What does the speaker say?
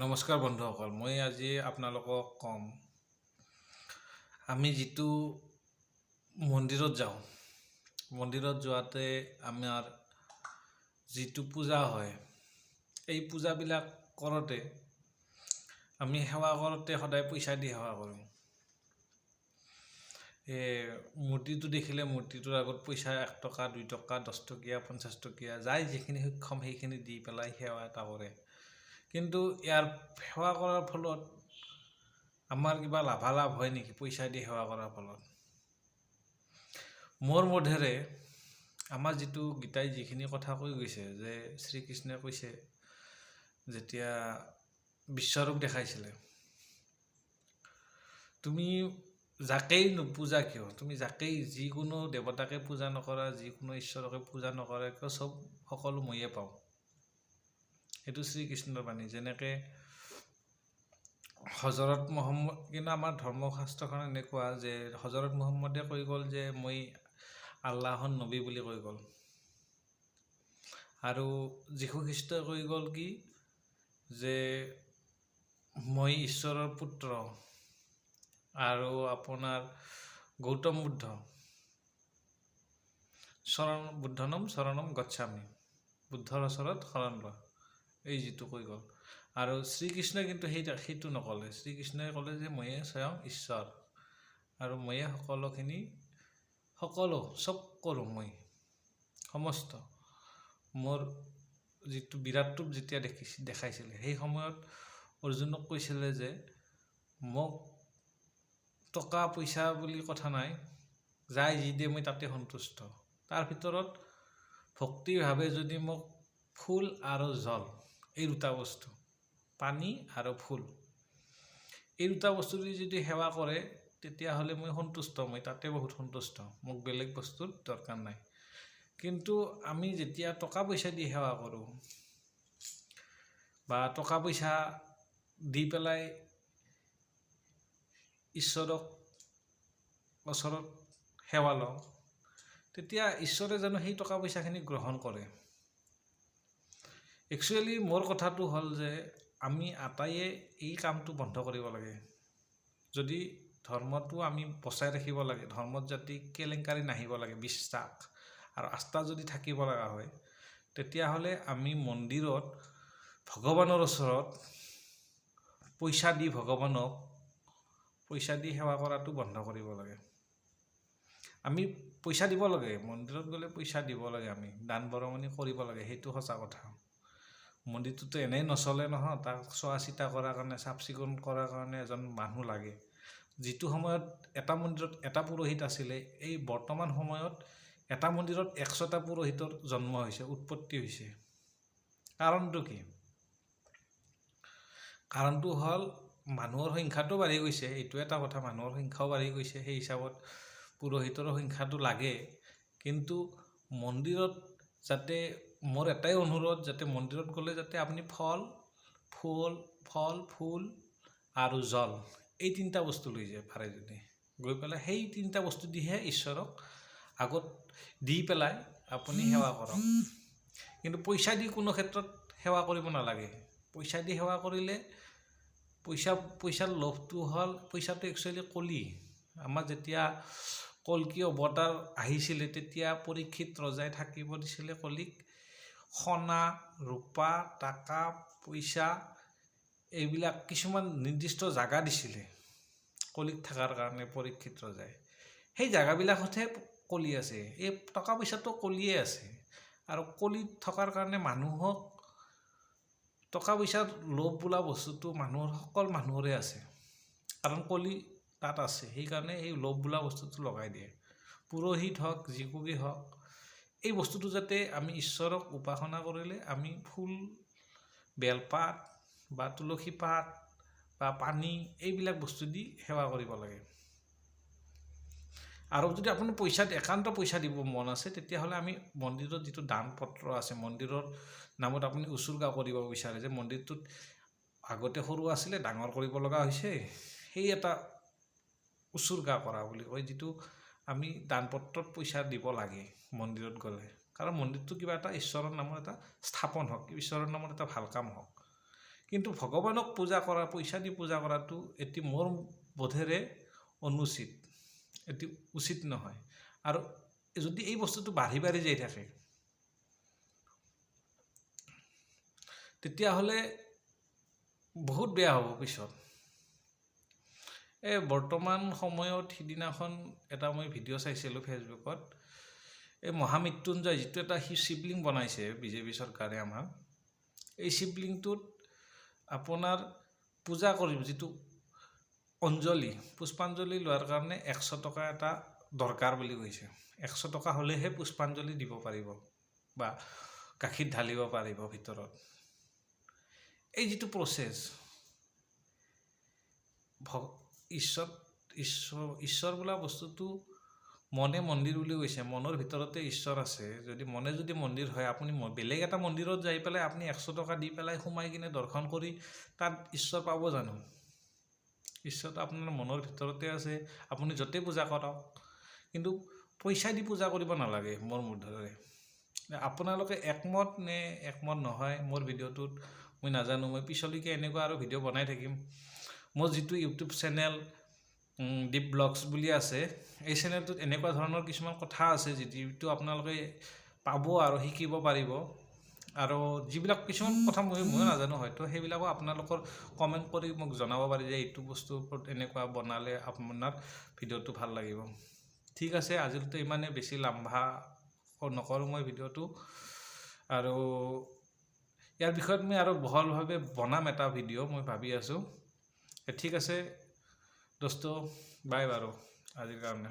নমস্কাৰ বন্ধুসকল, মই আজি আপোনালোকক ক'ম আমি যিটো মন্দিৰত যাওঁ, মন্দিৰত যোৱাতে আমাৰ যিটো পূজা হয়, এই পূজাবিলাক কৰোঁতে আমি সেৱা কৰোঁতে সদায় পইচা দি সেৱা কৰোঁ। মূৰ্তিটো দেখিলে মূৰ্তিটোৰ আগত পইচা 1 টকা 2 টকা 10 টকীয়া 50 টকীয়া যাই যিখিনি সক্ষম সেইখিনি দি পেলাই সেৱা এটা কৰে। কিন্তু ইয়াৰ সেৱা কৰাৰ ফলত আমাৰ কিবা লাভালাভ হয় নেকি পইচা দি সেৱা কৰাৰ ফলত? মোৰ বোধেৰে আমাৰ যিটো গীতাই যিখিনি কথা কৈ গৈছে, যে শ্ৰীকৃষ্ণই কৈছে যেতিয়া বিশ্বৰূপ দেখাইছিলে, তুমি যাকেই নোপূজা কিয়, তুমি যাকেই যিকোনো দেৱতাকে পূজা নকৰা, যিকোনো ঈশ্বৰকে পূজা নকৰা কিয়, সকলো ময়ে পাওঁ। সেইটো শ্ৰীকৃষ্ণৰ বাণী। যেনেকৈ হজৰত মহম্মদ, কিন্তু আমাৰ ধৰ্মশাস্ত্ৰখন এনেকুৱা যে হজৰত মহম্মদে কৈ গ'ল যে মই আল্লাহৰ নবী বুলি কৈ গ'ল, আৰু যীশুখ্ৰীষ্টই কৈ গ'ল কি যে মই ঈশ্বৰৰ পুত্ৰ, আৰু আপোনাৰ গৌতম বুদ্ধ বুদ্ধনম শৰণম গচ্ছামি, বুদ্ধৰ ওচৰত শৰণ লোৱা, এই যিটো কৈ গ'ল। আৰু শ্ৰীকৃষ্ণই কিন্তু সেইটো নক'লে। শ্ৰীকৃষ্ণই ক'লে যে ময়ে স্বয়ং ঈশ্বৰ, আৰু ময়ে চব কৰোঁ, মই সমস্ত। মোৰ যিটো বিৰাট ৰূপ যেতিয়া দেখাইছিলে, সেই সময়ত অৰ্জুনক কৈছিলে যে মোক টকা পইচা বুলি কথা নাই, যাই যি দিয়ে মই তাতে সন্তুষ্ট। তাৰ ভিতৰত ভক্তিভাৱে যদি মোক ফুল আৰু জল, এই দুটা বস্তু, পানী আৰু ফুল, এই দুটা বস্তু দি যদি সেৱা কৰে তেতিয়াহ'লে মই সন্তুষ্ট, মই তাতে বহুত সন্তুষ্ট, মোক বেলেগ বস্তুৰ দৰকাৰ নাই। কিন্তু আমি যেতিয়া টকা পইচা দি সেৱা কৰোঁ বা টকা পইচা দি পেলাই ঈশ্বৰক ওচৰত সেৱা লওঁ, তেতিয়া ঈশ্বৰে জানো সেই টকা পইচাখিনি গ্ৰহণ কৰে? একচুৱেলি মোৰ কথাটো হ'ল যে আমি আটাইয়ে এই কামটো বন্ধ কৰিব লাগে। যদি ধৰ্মটো আমি বচাই ৰাখিব লাগে, ধৰ্মত যাতে কেলেংকাৰী নাহিব লাগে, বিশ্বাস আৰু আস্থা যদি থাকিব লগা হয়, তেতিয়াহ'লে আমি মন্দিৰত ভগৱানৰ ওচৰত পইচা দি সেৱা কৰাটো বন্ধ কৰিব লাগে। আমি পইচা দিব লাগে, মন্দিৰত গ'লে পইচা দিব লাগে, আমি দান বৰঙণি কৰিব লাগে, সেইটো সঁচা কথা। মন্দিৰটোতো এনেই নচলে নহয়, তাক চোৱা চিতা কৰাৰ কাৰণে, চাফ চিকুণ কৰাৰ কাৰণে এজন মানুহ লাগে। যিটো সময়ত এটা মন্দিৰত এটা পুৰোহিত আছিলে, এই বৰ্তমান সময়ত এটা মন্দিৰত 100টা পুৰোহিতৰ জন্ম হৈছে, উৎপত্তি হৈছে। কাৰণটো কি? কাৰণটো হ'ল মানুহৰ সংখ্যাটো বাঢ়ি গৈছে, এইটো এটা কথা, মানুহৰ সংখ্যাও বাঢ়ি গৈছে, সেই হিচাপত পুৰোহিতৰো সংখ্যাটো লাগে। কিন্তু মন্দিৰত যাতে, মোৰ এটাই অনুৰোধ, যাতে মন্দিৰত গ'লে যাতে আপুনি ফল ফুল আৰু জল, এই 3টা বস্তু লৈ যায় পাৰে, যদি গৈ পেলাই সেই 3টা বস্তু দিহে ঈশ্বৰক আগত দি পেলাই আপুনি সেৱা কৰক। কিন্তু পইচা দি কোনো ক্ষেত্ৰত সেৱা কৰিব নালাগে। পইচা দি সেৱা কৰিলে পইচাৰ লোভটো হ'ল, পইচাটো একচুৱেলি কলি। আমাৰ যেতিয়া কল্কি অৱতাৰ আহিছিলে, তেতিয়া পৰীক্ষিত ৰজাই থাকিব দিছিলে কলিক সোণা ৰূপা টকা পইচা, এইবিলাক কিছুমান নিৰ্দিষ্ট জাগা দিছিলে কলিত থকাৰ কাৰণে পৰীক্ষিত ৰজাই। সেই জাগাবিলাকতহে কলি আছে, এই টকা পইচাটো কলিয়ে আছে। আৰু কলিত থকাৰ কাৰণে মানুহক টকা পইচাৰ লোভ বোলা বস্তুটো সকলো মানুহৰে আছে, কাৰণ কলি তাত আছে, সেইকাৰণে এই লোভ বোলা বস্তুটো লগাই দিয়ে। পুৰোহিত হওক, যিকোনো হওক, এই বস্তুটো যাতে আমি ঈশ্বৰক উপাসনা কৰিলে আমি ফুল, বেলপাত বা তুলসী পাত বা পানী, এইবিলাক বস্তু দি সেৱা কৰিব লাগে। আৰু যদি আপুনি একান্ত পইচা দিব মন আছে, তেতিয়াহ'লে আমি মন্দিৰত যিটো দান পত্ৰ আছে, মন্দিৰৰ নামত আপুনি উচৰ্গা কৰিব বিচাৰে যে মন্দিৰটোত আগতে সৰু আছিলে, ডাঙৰ কৰিব লগা হৈছে, সেই এটা উচৰ্গা কৰা বুলি কয়, যিটো আমি দান পত্ৰত পইচা দিব লাগে মন্দিৰত গ'লে। কাৰণ মন্দিৰটো কিবা এটা ঈশ্বৰৰ নামত এটা স্থাপন হওক, ঈশ্বৰৰ নামত এটা ভাল কাম হওক। কিন্তু ভগৱানক পূজা কৰা, পইচা দি পূজা কৰাটো এটি মোৰ বোধেৰে অনুচিত, এটি উচিত নহয়। আৰু যদি এই বস্তুটো বাঢ়ি বাঢ়ি যাই থাকে তেতিয়াহ'লে বহুত বেয়া হ'ব পিছত। বৰ্তমান সময়ত সিদিনাখন এটা মই ভিডিঅ' চাইছিলোঁ ফেচবুকত, এই মহামৃত্যুঞ্জয় যিটো এটা শিৱলিংগ বনাইছে বিজেপি চৰকাৰে আমাৰ, এই শিৱলিংগটোত আপোনাৰ পূজা কৰিব যিটো অঞ্জলি, পুষ্পাঞ্জলি লোৱাৰ কাৰণে 100 টকা এটা দৰকাৰ বুলি কৈছে। 100 টকা হ'লেহে পুষ্পাঞ্জলি দিব পাৰিব বা গাখীৰ ঢালিব পাৰিব ভিতৰত। এই যিটো প্ৰচেছ, ঈশ্বৰ বোলা বস্তুটো মনে মন্দিৰ বুলি কৈছে, মনৰ ভিতৰতে ঈশ্বৰ আছে। যদি মনে যদি মন্দিৰ হয়, আপুনি বেলেগ এটা মন্দিৰত যাই পেলাই আপুনি 100 টকা দি পেলাই সোমাই কিনে দৰ্শন কৰি তাত ঈশ্বৰ পাব জানো? ঈশ্বৰটো আপোনাৰ মনৰ ভিতৰতে আছে, আপুনি য'তেই পূজা কৰক। কিন্তু পইচা দি পূজা কৰিব নালাগে মোৰ বোধেৰে। আপোনালোকে একমত নে একমত নহয় মোৰ ভিডিঅ'টোত মই নাজানো। মই পিছলৈকে এনেকুৱা আৰু ভিডিঅ' বনাই থাকিম। মোৰ যিটো ইউটিউব চেনেল দীপ ব্লগছ বুলি আছে, এই চেনেলটোত এনেকুৱা ধৰণৰ কিছুমান কথা আছে যিটো আপোনালোকে পাব আৰু শিকিব পাৰিব। আৰু যিবিলাক কিছুমান কথা ময়ো নাজানো হয়তো, সেইবিলাকো আপোনালোকৰ কমেণ্ট কৰি মোক জনাব পাৰি যে এইটো বস্তুৰ ওপৰত এনেকুৱা বনালে আপোনাৰ ভিডিঅ'টো ভাল লাগিব। ঠিক আছে, আজিলৈকে ইমানে, বেছি লাম্ভা নকৰোঁ মই ভিডিঅ'টো। আৰু ইয়াৰ বিষয়ত মই আৰু বহলভাৱে বনাম এটা ভিডিঅ' মই ভাবি আছোঁ। ঠিক আছে দোস্ত, বাই বাৰু আজিৰ কাৰণে।